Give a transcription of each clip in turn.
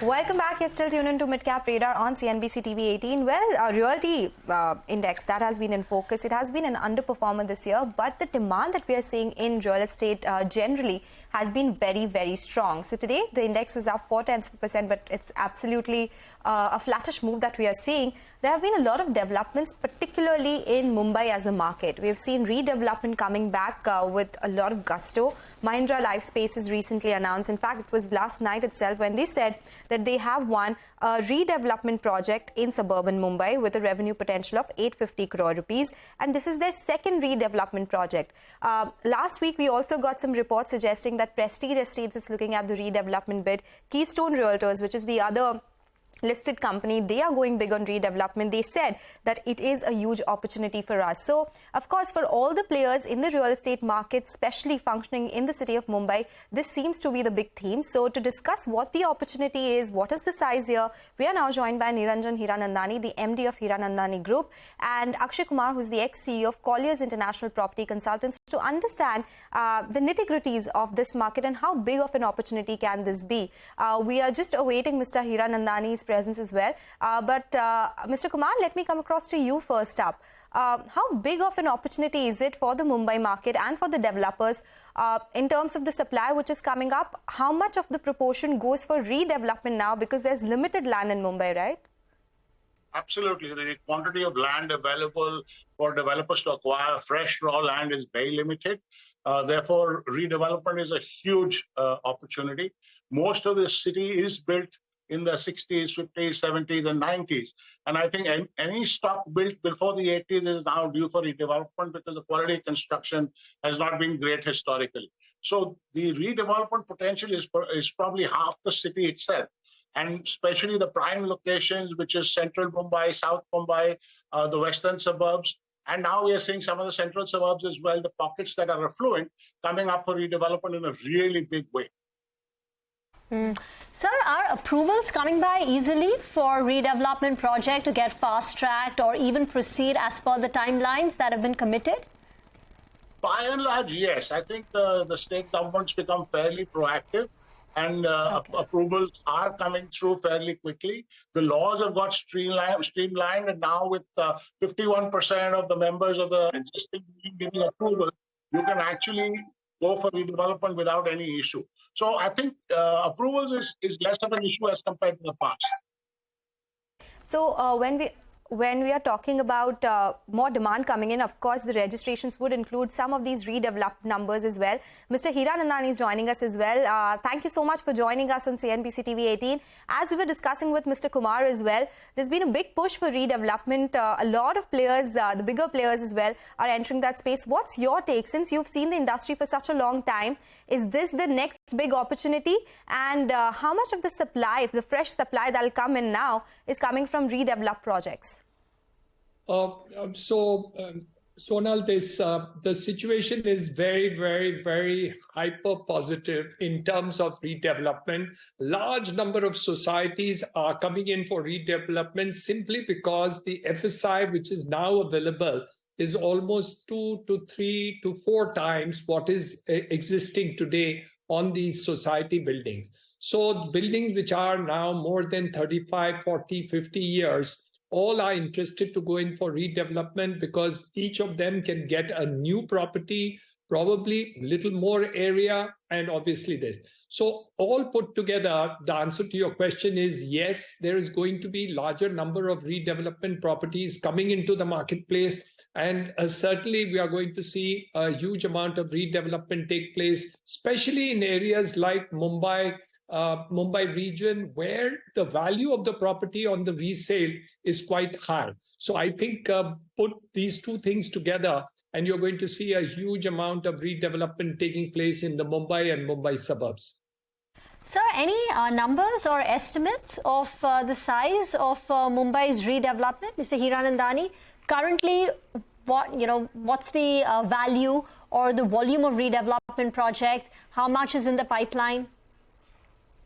Welcome back. You're still tuned into Midcap Radar on CNBC-TV18. Well, our realty index, that has been in focus. It has been an underperformer this year, but the demand that we are seeing in real estate generally has been very, very strong. So today, the index is up 0.4%, but it's absolutely a flattish move that we are seeing. There have been a lot of developments, particularly in Mumbai as a market. We've seen redevelopment coming back with a lot of gusto. Mahindra Lifespace has recently announced, in fact, it was last night itself when they said that they have won a redevelopment project in suburban Mumbai with a revenue potential of 850 crore rupees. And this is their second redevelopment project. Last week, we also got some reports suggesting that Prestige Estates is looking at the redevelopment bid. Keystone Realtors, which is the other listed company, they are going big on redevelopment. They said that it is a huge opportunity for us. So, of course, for all the players in the real estate market, especially functioning in the city of Mumbai, this seems to be the big theme. So, to discuss what the opportunity is, what is the size here, we are now joined by Niranjan Hiranandani, the MD of Hiranandani Group, and Akshay Kumar, who's the ex-CEO of Collier's International Property Consultants, to understand the nitty-gritties of this market and how big of an opportunity can this be. We are just awaiting Mr. Hiranandani's presence as well. Mr. Kumar, let me come across to you first up. How big of an opportunity is it for the Mumbai market and for the developers in terms of the supply which is coming up? How much of the proportion goes for redevelopment now, because there's limited land in Mumbai, right? Absolutely. The quantity of land available for developers to acquire fresh raw land is very limited. Therefore, redevelopment is a huge opportunity. Most of the city is built in the 60s, 50s, 70s, and 90s. And I think any stock built before the 80s is now due for redevelopment because the quality of construction has not been great historically. So the redevelopment potential is probably half the city itself. And especially the prime locations, which is central Mumbai, South Mumbai, the western suburbs. And now we are seeing some of the central suburbs as well, the pockets that are affluent, coming up for redevelopment in a really big way. Sir, are approvals coming by easily for redevelopment project to get fast-tracked or even proceed as per the timelines that have been committed? By and large, yes. I think the state governments become fairly proactive, and approvals are coming through fairly quickly. The laws have got streamlined, and now with 51% of the members of the existing giving approval, you can actually go for redevelopment without any issue. So I think approvals is less of an issue as compared to the past. So when we are talking about more demand coming in, of course, the registrations would include some of these redeveloped numbers as well. Mr. Hiranandani is joining us as well. Thank you so much for joining us on CNBC-TV18. As we were discussing with Mr. Kumar as well, there's been a big push for redevelopment. A lot of players, the bigger players as well, are entering that space. What's your take? Since you've seen the industry for such a long time, is this the next big opportunity? And how much of the supply, the fresh supply that will come in now, is coming from redeveloped projects? Sonal, the situation is very, very, very hyper positive in terms of redevelopment. Large number of societies are coming in for redevelopment simply because the FSI, which is now available, is almost 2 to 3 to 4 times what is existing today on these society buildings. So buildings which are now more than 35, 40, 50 years, all are interested to go in for redevelopment because each of them can get a new property, probably little more area, and obviously this. So all put together, the answer to your question is yes, there is going to be larger number of redevelopment properties coming into the marketplace. And certainly we are going to see a huge amount of redevelopment take place, especially in areas like Mumbai region, where the value of the property on the resale is quite high. So I think put these two things together and you're going to see a huge amount of redevelopment taking place in the Mumbai and Mumbai suburbs. Sir, any numbers or estimates of the size of Mumbai's redevelopment, Mr. Hiranandani? Currently, what's the value or the volume of redevelopment projects? How much is in the pipeline?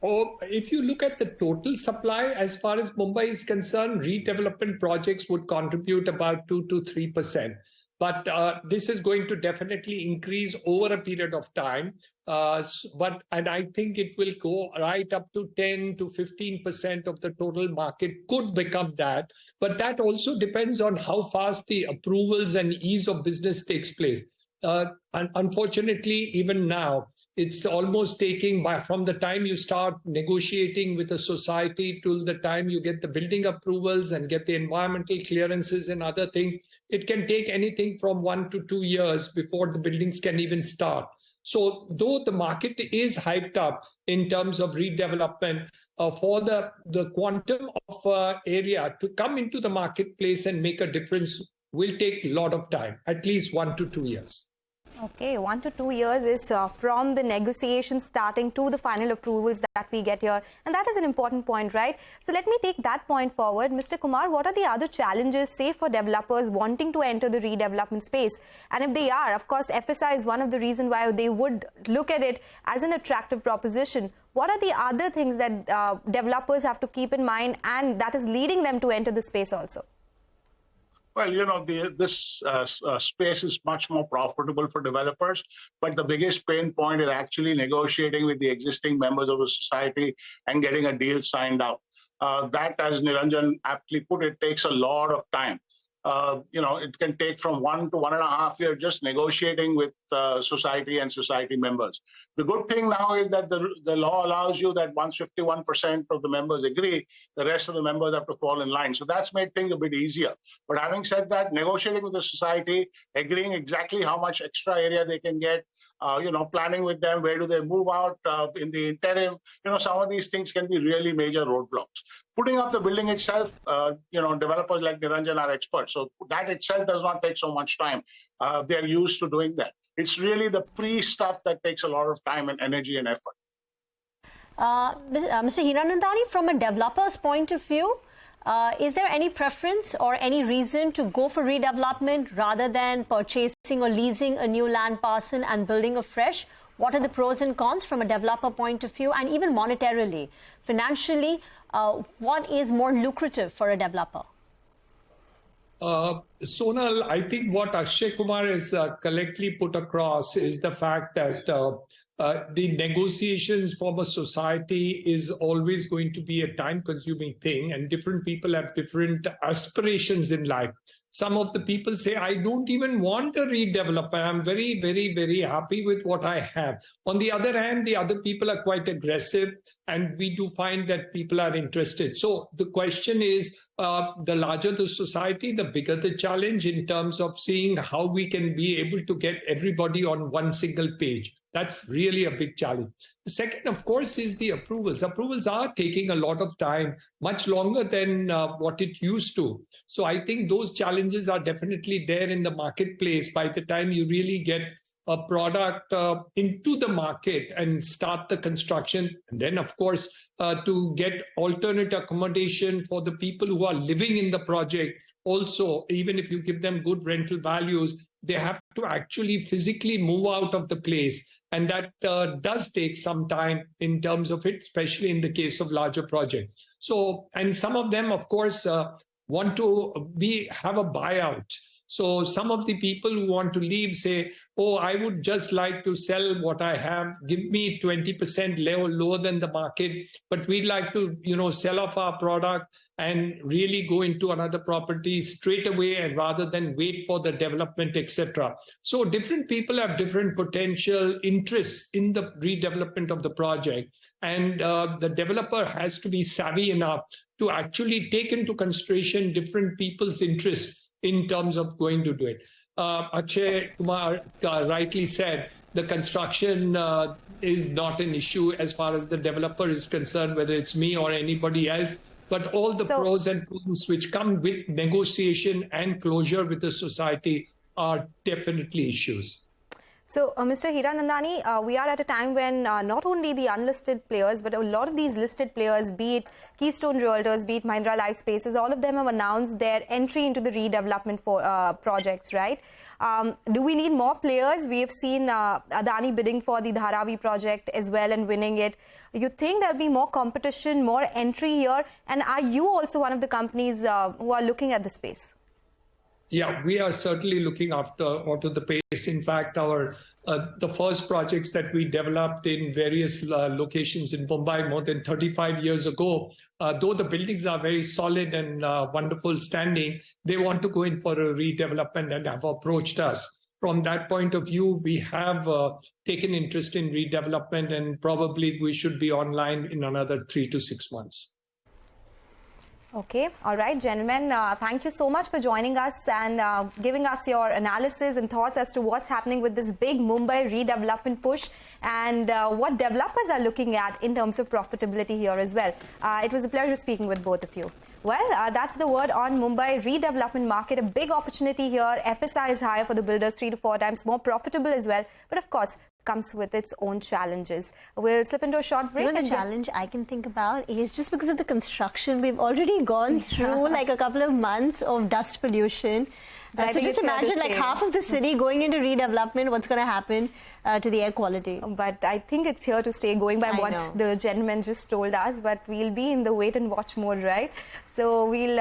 If you look at the total supply, as far as Mumbai is concerned, redevelopment projects would contribute about 2 to 3%. But this is going to definitely increase over a period of time. And I think it will go right up to 10 to 15% of the total market could become that. But that also depends on how fast the approvals and ease of business takes place. And unfortunately, even now, it's almost taking from the time you start negotiating with a society till the time you get the building approvals and get the environmental clearances and other things. It can take anything from 1 to 2 years before the buildings can even start. So though the market is hyped up in terms of redevelopment, for the quantum of area to come into the marketplace and make a difference will take a lot of time, at least 1 to 2 years. Okay, 1 to 2 years is from the negotiation starting to the final approvals that we get here. And that is an important point, right? So let me take that point forward. Mr. Kumar, what are the other challenges, say, for developers wanting to enter the redevelopment space? And if they are, of course, FSI is one of the reasons why they would look at it as an attractive proposition. What are the other things that developers have to keep in mind and that is leading them to enter the space also? Well, this space is much more profitable for developers, but the biggest pain point is actually negotiating with the existing members of the society and getting a deal signed out. That, as Niranjan aptly put it, takes a lot of time. It can take from 1 to 1.5 years just negotiating with society and society members. The good thing now is that the law allows you that once 51% of the members agree, the rest of the members have to fall in line. So that's made things a bit easier. But having said that, negotiating with the society, agreeing exactly how much extra area they can get, planning with them, where do they move out in the interim, some of these things can be really major roadblocks. Putting up the building itself, developers like Niranjan are experts. So that itself does not take so much time. They're used to doing that. It's really the pre-stuff that takes a lot of time and energy and effort. Mr. Hiranandani, from a developer's point of view, is there any preference or any reason to go for redevelopment rather than purchasing or leasing a new land parcel and building afresh? What are the pros and cons from a developer point of view, and even monetarily, financially, what is more lucrative for a developer? Sonal, I think what Akshay Kumar has correctly put across is the fact that the negotiations from a society is always going to be a time-consuming thing, and different people have different aspirations in life. Some of the people say, I don't even want a redevelopment. I'm very, very, very happy with what I have. On the other hand, the other people are quite aggressive, and we do find that people are interested. So the question is, the larger the society, the bigger the challenge in terms of seeing how we can be able to get everybody on one single page. That's really a big challenge. The second, of course, is the approvals. Approvals are taking a lot of time, much longer than what it used to. So I think those challenges are definitely there in the marketplace by the time you really get a product into the market and start the construction. And then, of course, to get alternate accommodation for the people who are living in the project. Also, even if you give them good rental values, they have to actually physically move out of the place. And that does take some time in terms of it, especially in the case of larger projects. So, and some of them, of course, want to have a buyout. So some of the people who want to leave say, oh, I would just like to sell what I have. Give me 20% lower than the market, but we'd like to, sell off our product and really go into another property straight away, and rather than wait for the development, etc. So different people have different potential interests in the redevelopment of the project. And the developer has to be savvy enough to actually take into consideration different people's interests in terms of going to do it. Akshay Kumar rightly said, the construction is not an issue as far as the developer is concerned, whether it's me or anybody else, but all the pros and cons which come with negotiation and closure with the society are definitely issues. So, Mr. Hiranandani, we are at a time when not only the unlisted players, but a lot of these listed players, be it Keystone Realtors, be it Mahindra Life Spaces, all of them have announced their entry into the redevelopment projects, right? Do we need more players? We have seen Adani bidding for the Dharavi project as well and winning it. You think there'll be more competition, more entry here? And are you also one of the companies who are looking at the space? Yeah, we are certainly looking onto the pace. In fact, the first projects that we developed in various locations in Mumbai more than 35 years ago, though the buildings are very solid and wonderful standing, they want to go in for a redevelopment and have approached us. From that point of view, we have taken interest in redevelopment, and probably we should be online in another 3 to 6 months. Okay, all right, gentlemen, thank you so much for joining us and giving us your analysis and thoughts as to what's happening with this big Mumbai redevelopment push and what developers are looking at in terms of profitability here as well. It was a pleasure speaking with both of you. Well, that's the word on Mumbai redevelopment market. A big opportunity here. FSI is higher for the builders, 3 to 4 times more profitable as well. But of course, comes with its own challenges. We'll slip into a short break. You know, the challenge I can think about is just because of the construction. We've already gone through like a couple of months of dust pollution. So just imagine like half of the city going into redevelopment, what's going to happen to the air quality. But I think it's here to stay, going by what the gentleman just told us. But we'll be in the wait and watch mode, right? So we'll